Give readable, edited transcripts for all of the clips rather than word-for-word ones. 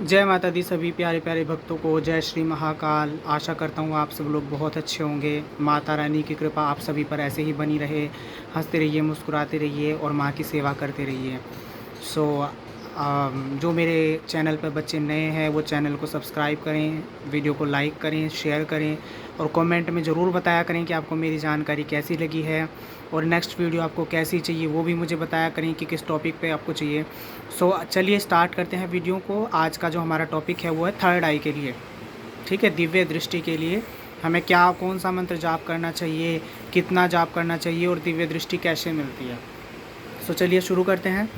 जय माता दी सभी प्यारे प्यारे भक्तों को। जय श्री महाकाल। आशा करता हूँ आप सब लोग बहुत अच्छे होंगे। माता रानी की कृपा आप सभी पर ऐसे ही बनी रहे। हंसते रहिए, मुस्कुराते रहिए और माँ की सेवा करते रहिए। सो जो मेरे चैनल पर बच्चे नए हैं वो चैनल को सब्सक्राइब करें, वीडियो को लाइक करें, शेयर करें और कमेंट में ज़रूर बताया करें कि आपको मेरी जानकारी कैसी लगी है और नेक्स्ट वीडियो आपको कैसी चाहिए वो भी मुझे बताया करें कि किस टॉपिक पे आपको चाहिए। सो चलिए स्टार्ट करते हैं वीडियो को। आज का जो हमारा टॉपिक है वो है थर्ड आई के लिए। ठीक है, दिव्य दृष्टि के लिए हमें क्या कौन सा मंत्र जाप करना चाहिए, कितना जाप करना चाहिए और दिव्य दृष्टि कैसे मिलती है। सो चलिए शुरू करते हैं।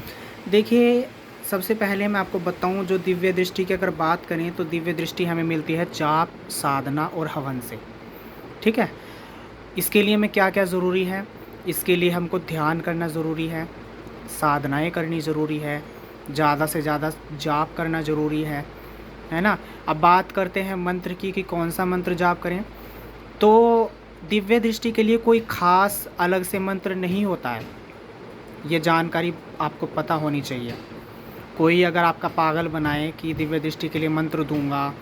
देखिए, सबसे पहले मैं आपको बताऊं, जो दिव्य दृष्टि की अगर बात करें तो दिव्य दृष्टि हमें मिलती है जाप, साधना और हवन से। ठीक है, इसके लिए में क्या क्या ज़रूरी है। इसके लिए हमको ध्यान करना ज़रूरी है, साधनाएं करनी ज़रूरी है, ज़्यादा से ज़्यादा जाप करना ज़रूरी है ना। अब बात करते हैं मंत्र की कि कौन सा मंत्र जाप करें। तो दिव्य दृष्टि के लिए कोई ख़ास अलग से मंत्र नहीं होता है, ये जानकारी आपको पता होनी चाहिए। कोई अगर आपका पागल बनाए कि दिव्य दृष्टि के लिए मंत्र दूंगा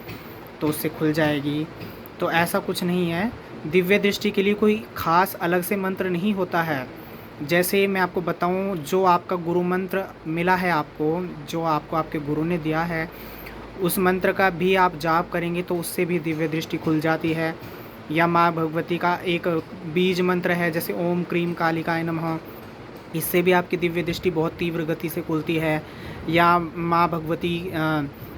तो उससे खुल जाएगी, तो ऐसा कुछ नहीं है। दिव्य दृष्टि के लिए कोई ख़ास अलग से मंत्र नहीं होता है। जैसे मैं आपको बताऊं, जो आपका गुरु मंत्र मिला है आपको, जो आपको आपके गुरु ने दिया है, उस मंत्र का भी आप जाप करेंगे तो उससे भी दिव्य दृष्टि खुल जाती है। या माँ भगवती का एक बीज मंत्र है, जैसे ओम क्रीम कालिकाय नमः, इससे भी आपकी दिव्य दृष्टि बहुत तीव्र गति से खुलती है। या माँ भगवती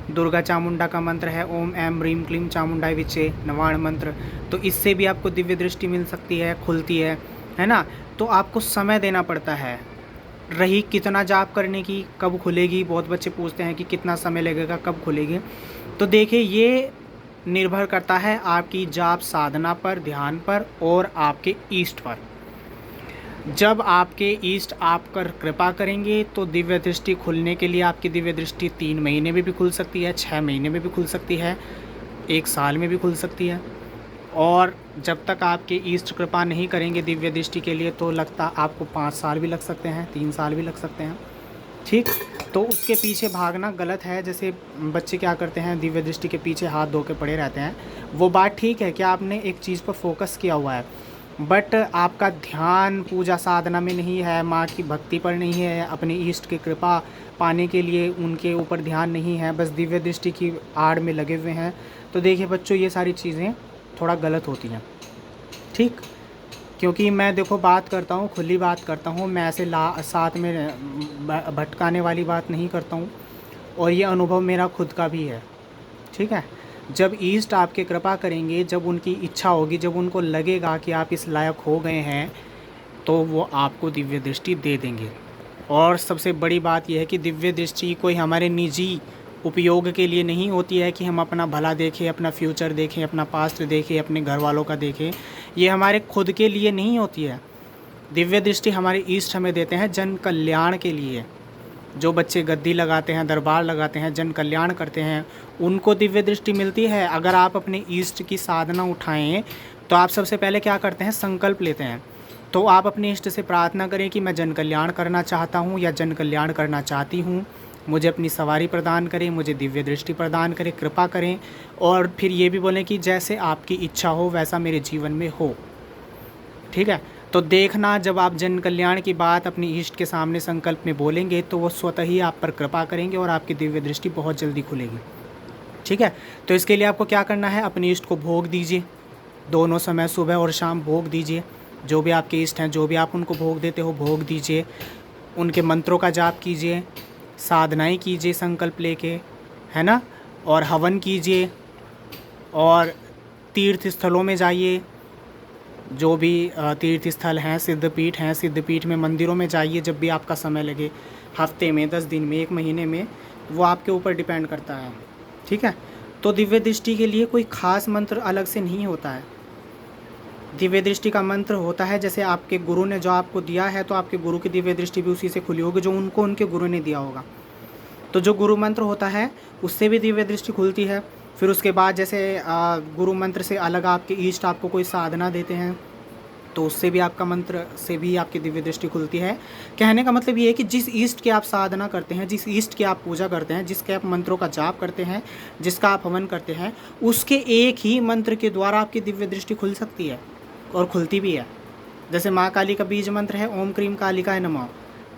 दुर्गा चामुंडा का मंत्र है ओम ऐम ह्रीम क्लीम चामुंडाय विचे नवाण मंत्र, तो इससे भी आपको दिव्य दृष्टि मिल सकती है, खुलती है ना। तो आपको समय देना पड़ता है। रही कितना जाप करने की, कब खुलेगी, बहुत बच्चे पूछते हैं कि कितना समय लगेगा, कब खुलेगी। तो देखिए, ये निर्भर करता है आपकी जाप साधना पर, ध्यान पर और आपके ईष्ट पर। जब आपके ईष्ट आप कर कृपा करेंगे तो दिव्य दृष्टि खुलने के लिए आपकी दिव्य दृष्टि 3 महीने में भी खुल सकती है, 6 महीने में भी खुल सकती है, 1 साल में भी खुल सकती है। और जब तक आपके ईष्ट कृपा नहीं करेंगे दिव्य दृष्टि के लिए तो लगता आपको 5 साल भी लग सकते हैं, 3 साल भी लग सकते हैं। ठीक, तो उसके पीछे भागना गलत है। जैसे बच्चे क्या करते हैं, दिव्य दृष्टि के पीछे हाथ धो के पड़े रहते हैं। वो बात ठीक है कि आपने एक चीज़ पर फोकस किया हुआ है, बट आपका ध्यान पूजा साधना में नहीं है, माँ की भक्ति पर नहीं है, अपने ईष्ट की कृपा पाने के लिए उनके ऊपर ध्यान नहीं है, बस दिव्य दृष्टि की आड़ में लगे हुए हैं। तो देखिए बच्चों, ये सारी चीज़ें थोड़ा गलत होती हैं। ठीक, क्योंकि मैं देखो बात करता हूँ, खुली बात करता हूँ, मैं ऐसे साथ में भटकाने वाली बात नहीं करता हूँ। और ये अनुभव मेरा खुद का भी है। ठीक है, जब ईष्ट आपके कृपा करेंगे, जब उनकी इच्छा होगी, जब उनको लगेगा कि आप इस लायक हो गए हैं, तो वो आपको दिव्य दृष्टि दे देंगे। और सबसे बड़ी बात यह है कि दिव्य दृष्टि कोई हमारे निजी उपयोग के लिए नहीं होती है कि हम अपना भला देखें, अपना फ्यूचर देखें, अपना पास्ट देखें, अपने घर वालों का देखें। ये हमारे खुद के लिए नहीं होती है। दिव्य दृष्टि हमारे ईष्ट हमें देते हैं जन कल्याण के लिए। जो बच्चे गद्दी लगाते हैं, दरबार लगाते हैं, जन कल्याण करते हैं, उनको दिव्य दृष्टि मिलती है। अगर आप अपने ईष्ट की साधना उठाएं तो आप सबसे पहले क्या करते हैं, संकल्प लेते हैं। तो आप अपने इष्ट से प्रार्थना करें कि मैं जन कल्याण करना चाहता हूँ या जन कल्याण करना चाहती हूँ, मुझे अपनी सवारी प्रदान करें, मुझे दिव्य दृष्टि प्रदान करें, कृपा करें। और फिर ये भी बोलें कि जैसे आपकी इच्छा हो वैसा मेरे जीवन में हो। ठीक है, तो देखना, जब आप जन कल्याण की बात अपनी इष्ट के सामने संकल्प में बोलेंगे तो वो स्वतः ही आप पर कृपा करेंगे और आपकी दिव्य दृष्टि बहुत जल्दी खुलेगी। ठीक है, तो इसके लिए आपको क्या करना है, अपने इष्ट को भोग दीजिए। दोनों समय सुबह और शाम भोग दीजिए। जो भी आपके इष्ट हैं, जो भी आप उनको भोग देते हो, भोग दीजिए। उनके मंत्रों का जाप कीजिए, साधनाएं कीजिए संकल्प लेके, है ना। और हवन कीजिए और तीर्थ स्थलों में जाइए। जो भी तीर्थ स्थल हैं, सिद्धपीठ हैं, सिद्धपीठ में, मंदिरों में जाइए जब भी आपका समय लगे, हफ्ते में, 10 दिन में, 1 महीने में, वो आपके ऊपर डिपेंड करता है। ठीक है, तो दिव्य दृष्टि के लिए कोई ख़ास मंत्र अलग से नहीं होता है। दिव्य दृष्टि का मंत्र होता है, जैसे आपके गुरु ने जो आपको दिया है तो आपके गुरु की दिव्य दृष्टि भी उसी से खुली होगी जो उनको उनके गुरु ने दिया होगा। तो जो गुरु मंत्र होता है उससे भी दिव्य दृष्टि खुलती है। फिर उसके बाद जैसे गुरु मंत्र से अलग आपके ईष्ट आपको कोई साधना देते हैं, तो उससे भी आपका मंत्र से भी आपकी दिव्य दृष्टि खुलती है। कहने का मतलब ये है कि जिस ईष्ट की आप साधना करते हैं, जिस ईष्ट की आप पूजा करते हैं, जिसके आप मंत्रों का जाप करते हैं, जिसका आप हवन करते हैं, उसके एक ही मंत्र के द्वारा आपकी दिव्य दृष्टि खुल सकती है और खुलती भी है। जैसे माँ काली का बीज मंत्र है ओम क्रीम कालिकाय नमः।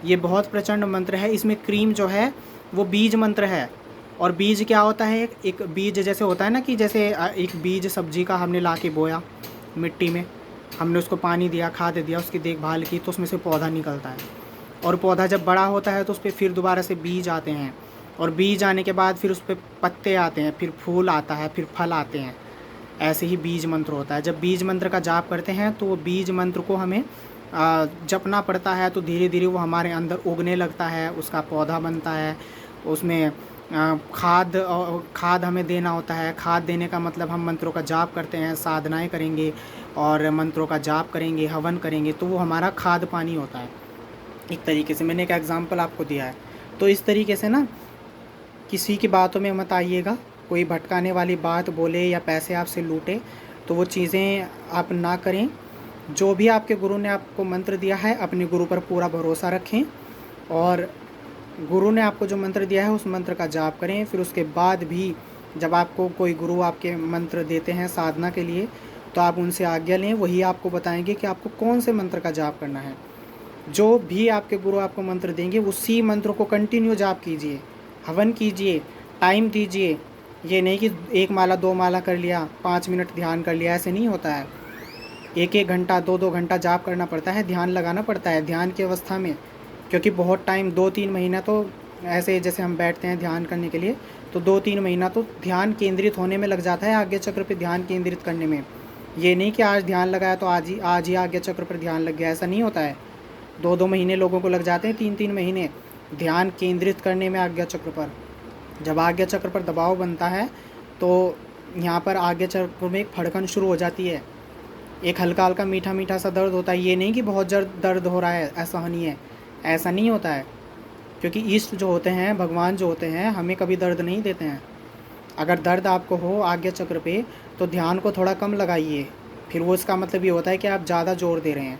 ये बहुत प्रचंड मंत्र है। इसमें क्रीम जो है वो बीज मंत्र है। और बीज क्या होता है, एक बीज जैसे होता है ना, कि जैसे एक बीज सब्जी का हमने ला के बोया मिट्टी में, हमने उसको पानी दिया, खाद दिया, उसकी देखभाल की, तो उसमें से पौधा निकलता है। और पौधा जब बड़ा होता है तो उस पर फिर दोबारा से बीज आते हैं, और बीज आने के बाद फिर उस पर पत्ते आते हैं, फिर फूल आता है, फिर फल आते हैं। ऐसे ही बीज मंत्र होता है। जब बीज मंत्र का जाप करते हैं तो वो बीज मंत्र को हमें जपना पड़ता है, तो धीरे धीरे वो हमारे अंदर उगने लगता है, उसका पौधा बनता है। उसमें खाद हमें देना होता है। खाद देने का मतलब हम मंत्रों का जाप करते हैं, साधनाएं करेंगे और मंत्रों का जाप करेंगे, हवन करेंगे, तो वो हमारा खाद पानी होता है। एक तरीके से मैंने एक एग्जांपल आपको दिया है। तो इस तरीके से ना किसी की बातों में मत आइएगा। कोई भटकाने वाली बात बोले या पैसे आपसे लूटे तो वो चीज़ें आप ना करें। जो भी आपके गुरु ने आपको मंत्र दिया है, अपने गुरु पर पूरा भरोसा रखें और गुरु ने आपको जो मंत्र दिया है उस मंत्र का जाप करें। फिर उसके बाद भी जब आपको कोई गुरु आपके मंत्र देते हैं साधना के लिए, तो आप उनसे आज्ञा लें। वही आपको बताएंगे कि आपको कौन से मंत्र का जाप करना है। जो भी आपके गुरु आपको मंत्र देंगे उसी मंत्र को कंटिन्यू जाप कीजिए, हवन कीजिए, टाइम दीजिए। ये नहीं कि 1 माला 2 माला कर लिया, 5 मिनट ध्यान कर लिया, ऐसे नहीं होता है। 1-1 घंटा 2-2 घंटा जाप करना पड़ता है, ध्यान लगाना पड़ता है ध्यान की अवस्था में। क्योंकि बहुत टाइम 2-3 महीना तो ऐसे जैसे हम बैठते हैं ध्यान करने के लिए, तो 2-3 महीना तो ध्यान केंद्रित होने में लग जाता है, आज्ञा चक्र पे ध्यान केंद्रित करने में। ये नहीं कि आज ध्यान लगाया तो आज ही आज्ञा चक्र पर ध्यान लग गया, ऐसा नहीं होता है। 2-2 महीने लोगों को लग जाते हैं, 3-3 महीने ध्यान केंद्रित करने में आज्ञा चक्र पर। जब आज्ञा चक्र पर दबाव बनता है तो यहाँ पर आज्ञा चक्र में एक फड़कन शुरू हो जाती है। एक हल्का हल्का मीठा मीठा सा दर्द होता है। ये नहीं कि बहुत दर्द हो रहा है, ऐसा नहीं है, ऐसा नहीं होता है। क्योंकि ईष्ट जो होते हैं, भगवान जो होते हैं, हमें कभी दर्द नहीं देते हैं। अगर दर्द आपको हो आज्ञा चक्र पे तो ध्यान को थोड़ा कम लगाइए, फिर वो इसका मतलब ये होता है कि आप ज़्यादा जोर दे रहे हैं।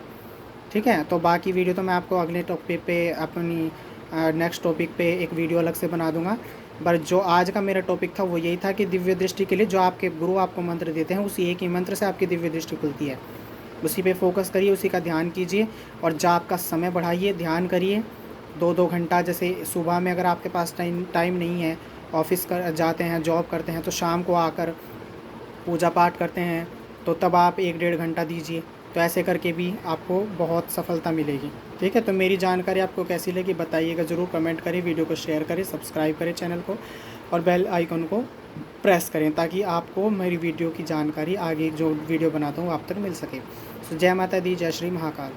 ठीक है, तो बाकी वीडियो तो मैं आपको अगले टॉपिक पे, अपनी नेक्स्ट टॉपिक पे एक वीडियो अलग से बना दूंगा। पर जो आज का मेरा टॉपिक था वो यही था कि दिव्य दृष्टि के लिए जो आपके गुरु आपको मंत्र देते हैं, उसी एक ही मंत्र से आपकी दिव्य दृष्टि खुलती है। उसी पे फोकस करिए, उसी का ध्यान कीजिए और जाप का समय बढ़ाइए, ध्यान करिए 2-2 घंटा। जैसे सुबह में अगर आपके पास टाइम नहीं है, ऑफिस कर जाते हैं, जॉब करते हैं, तो शाम को आकर पूजा पाठ करते हैं, तो तब आप 1-1.5 घंटा दीजिए। तो ऐसे करके भी आपको बहुत सफलता मिलेगी। ठीक है, तो मेरी जानकारी आपको कैसी लगी बताइएगा ज़रूर, कमेंट करें, वीडियो को शेयर करें, सब्सक्राइब करें चैनल को और बेल आइकन को प्रेस करें, ताकि आपको मेरी वीडियो की जानकारी आगे जो वीडियो बनाता हूँ आप तक मिल सके। तो जय माता दी, जय श्री महाकाल।